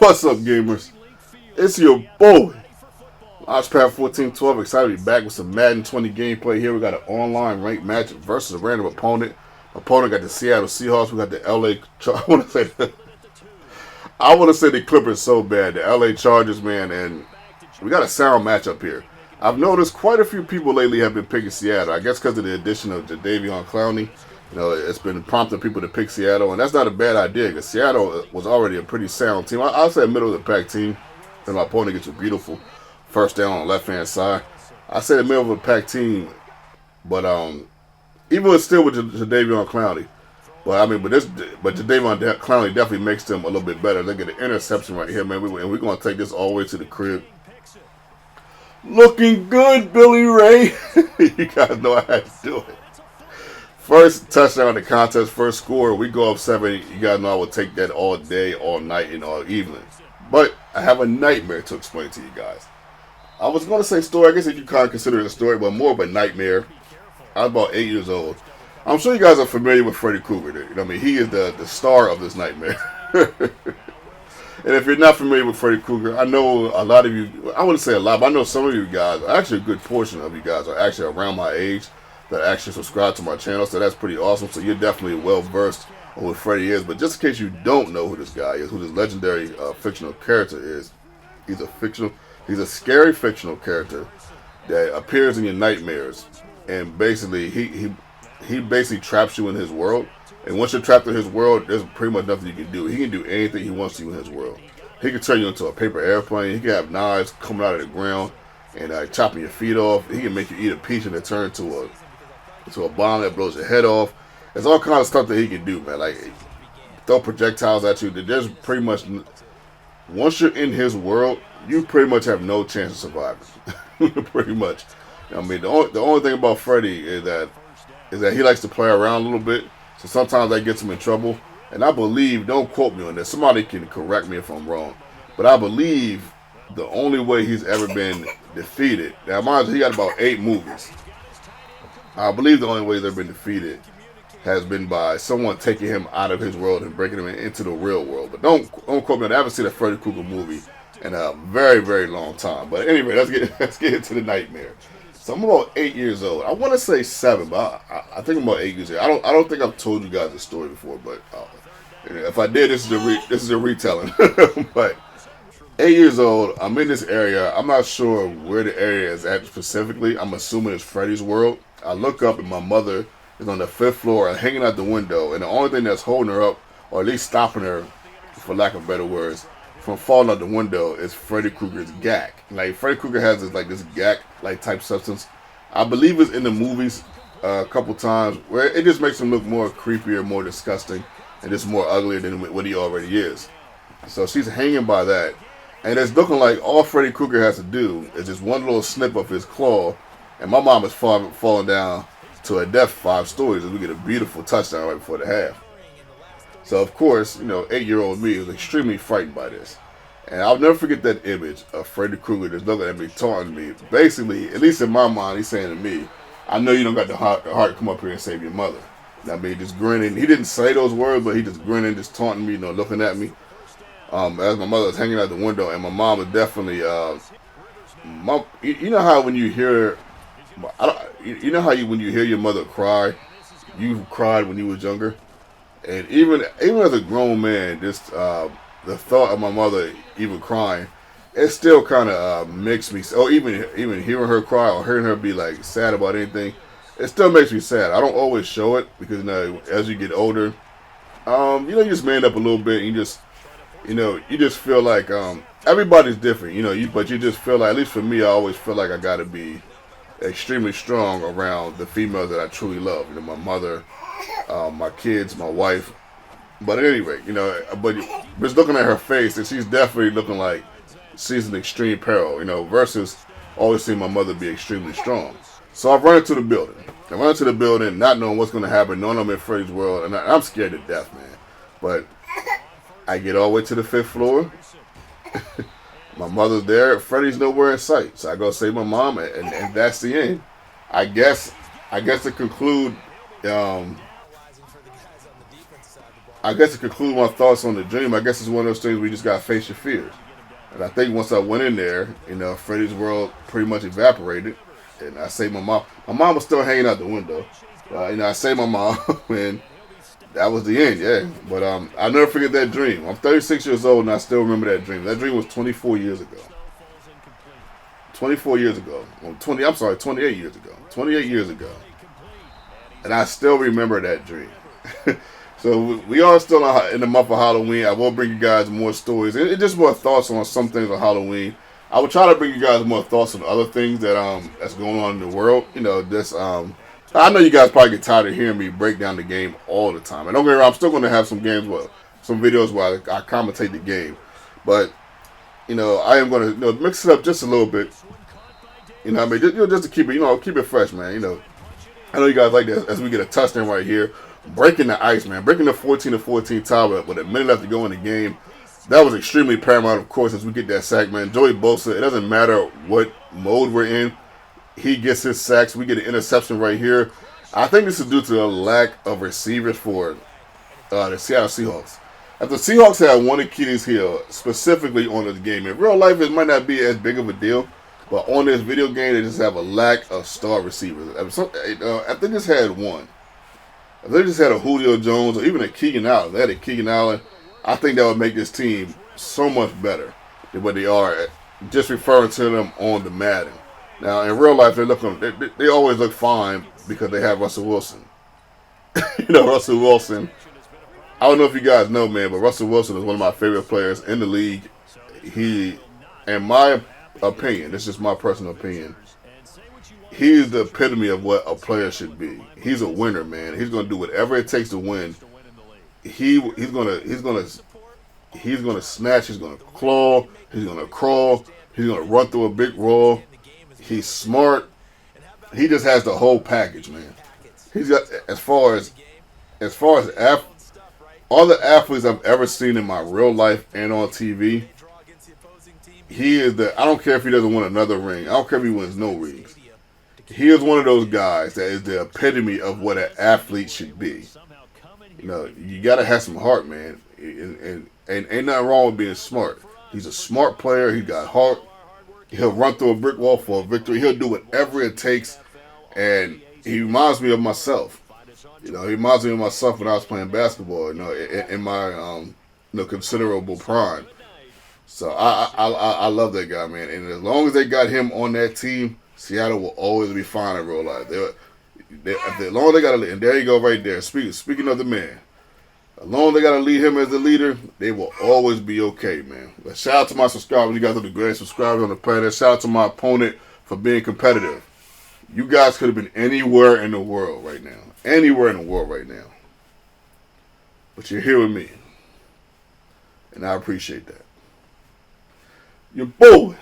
What's up, gamers? It's your boy, Launchpad 1412. Excited to be back with some Madden 20 gameplay here. We got an online ranked match versus a random opponent. Opponent got the Seattle Seahawks. We got the LA. I want to say the Clippers so bad. The LA Chargers, man, and we got a sound matchup here. I've noticed quite a few people lately have been picking Seattle. I guess because of the addition of Jadeveon Clowney. It's been prompting people to pick Seattle, and that's not a bad idea because Seattle was already a pretty sound team. I'll say a middle of the pack team. And my opponent gets a beautiful first down on the left hand side. I say the middle of the pack team, but even with still with Jadeveon Clowney, but Jadeveon Clowney definitely makes them a little bit better. Look at the interception right here, man. We're going to take this all the way to the crib. Looking good, Billy Ray. You guys know I had to do it. First touchdown in the contest, first score. We go up 7. You guys know I would take that all day, all night, and all evening. But I have a nightmare to explain to you guys. I was going to say story. I guess if you kind of consider it a story, but more of a nightmare. I was about 8 years old. I'm sure you guys are familiar with Freddy Kruger. He is the star of this nightmare. And if you're not familiar with Freddy Kruger, I know a lot of you, I wouldn't say a lot, but I know some of you guys, actually a good portion of you guys are actually around my age that actually subscribe to my channel, so that's pretty awesome. So you're definitely well versed on who Freddy is. But just in case you don't know who this guy is, who this legendary fictional character is, he's a scary fictional character that appears in your nightmares, and basically he basically traps you in his world. And once you're trapped in his world, there's pretty much nothing you can do. He can do anything he wants to in his world. He can turn you into a paper airplane. He can have knives coming out of the ground and chopping your feet off. He can make you eat a peach and it turn to a bomb that blows your head off. There's all kinds of stuff that he can do, man. Like throw projectiles at you. There's pretty much, once you're in his world, you pretty much have no chance of surviving. Pretty much. The only thing about Freddy is that he likes to play around a little bit. So sometimes that gets him in trouble. And I believe, don't quote me on this, somebody can correct me if I'm wrong, but I believe the only way he's ever been defeated, now mind you, he got about 8 movies. I believe the only way he's ever been defeated has been by someone taking him out of his world and breaking him into the real world. But don't quote me on that. I haven't seen a Freddy Krueger movie in a very, very long time. But anyway, let's get into the nightmare. So I'm about 8 years old. I want to say 7, but I think I'm about 8 years old. I don't think I've told you guys this story before, but if I did, this is a retelling. But 8 years old, I'm in this area. I'm not sure where the area is at specifically. I'm assuming it's Freddy's world. I look up and my mother is on the 5th floor hanging out the window, and the only thing that's holding her up, or at least stopping her, for lack of better words, from falling out the window is Freddy Krueger's gack. Like Freddy Krueger has this gack like type substance. I believe it's in the movies a couple times where it just makes him look more creepier, more disgusting, and just more uglier than what he already is. So she's hanging by that, and it's looking like all Freddy Krueger has to do is just one little snip of his claw, and my mom is falling down to her death 5 stories, and we get a beautiful touchdown right before the half. So of course, 8-year-old me was extremely frightened by this. And I'll never forget that image of Freddy Krueger just looking at me, taunting me. Basically, at least in my mind, he's saying to me, I know you don't got the heart to come up here and save your mother. Just grinning. He didn't say those words, but he just grinning, just taunting me, looking at me. As my mother was hanging out the window, and my mom was definitely, you know how when you hear, when you hear your mother cry, you cried when you was younger? And even as a grown man, just the thought of my mother even crying, it still kind of makes me. Or even hearing her cry or hearing her be like sad about anything, it still makes me sad. I don't always show it because as you get older, you just man up a little bit. And you just feel like everybody's different. But you just feel like, at least for me, I always feel like I got to be extremely strong around the females that I truly love. My mother. My kids, my wife. But at any rate, but just looking at her face, and she's definitely looking like she's in extreme peril, versus always seeing my mother be extremely strong. So I run into the building. Not knowing what's going to happen, knowing I'm in Freddy's world, and I'm scared to death, man. But I get all the way to the 5th floor. My mother's there. Freddy's nowhere in sight. So I go save my mom, and that's the end. I guess to conclude, I guess to conclude my thoughts on the dream, I guess it's one of those things where you just gotta face your fears. And I think once I went in there, Freddy's world pretty much evaporated. And I saved my mom. My mom was still hanging out the window. I saved my mom, and that was the end, yeah. But I'll never forget that dream. I'm 36 years old, and I still remember that dream. That dream was 24 years ago. 24 years ago. Well, 28 years ago. 28 years ago. And I still remember that dream. So we are still in the month of Halloween. I will bring you guys more stories and just more thoughts on some things on Halloween. I will try to bring you guys more thoughts on other things that's going on in the world. I know you guys probably get tired of hearing me break down the game all the time. And don't get me wrong, I'm still going to have some some videos where I commentate the game. But I am going to mix it up just a little bit. Just to keep it fresh, man. I know you guys like this as we get a touchdown right here. Breaking the ice, man. Breaking the 14-14 tie with a minute left to go in the game. That was extremely paramount, of course, as we get that sack, man. Joey Bosa, it doesn't matter what mode we're in. He gets his sacks. We get an interception right here. I think this is due to a lack of receivers for the Seattle Seahawks. If the Seahawks had one Achilles heel specifically on this game, in real life it might not be as big of a deal, but on this video game they just have a lack of star receivers. If they just had one. If they just had a Julio Jones or even a Keegan Allen, they had a Keegan Allen, I think that would make this team so much better than what they are. Just referring to them on the Madden. Now in real life, they always look fine because they have Russell Wilson. Russell Wilson. I don't know if you guys know, man, but Russell Wilson is one of my favorite players in the league. He, in my opinion, this is just my personal opinion. He's the epitome of what a player should be. He's a winner, man. He's gonna do whatever it takes to win. He's gonna snatch. He's gonna claw. He's gonna crawl. He's gonna run through a big wall. He's smart. He just has the whole package, man. He's got as far as all the athletes I've ever seen in my real life and on TV. He is I don't care if he doesn't win another ring. I don't care if he wins no rings. He is one of those guys that is the epitome of what an athlete should be. You gotta have some heart, man, and ain't nothing wrong with being smart. He's a smart player. He got heart. He'll run through a brick wall for a victory. He'll do whatever it takes, and he reminds me of myself. He reminds me of myself when I was playing basketball. In my considerable prime. So I love that guy, man. And as long as they got him on that team, Seattle will always be fine in real life. As long as they got to lead, and there you go right there. Speaking of the man, as long as they got to lead him as the leader, they will always be okay, man. But shout out to my subscribers. You guys are the greatest subscribers on the planet. Shout out to my opponent for being competitive. You guys could have been anywhere in the world right now. Anywhere in the world right now. But you're here with me. And I appreciate that. Your boy.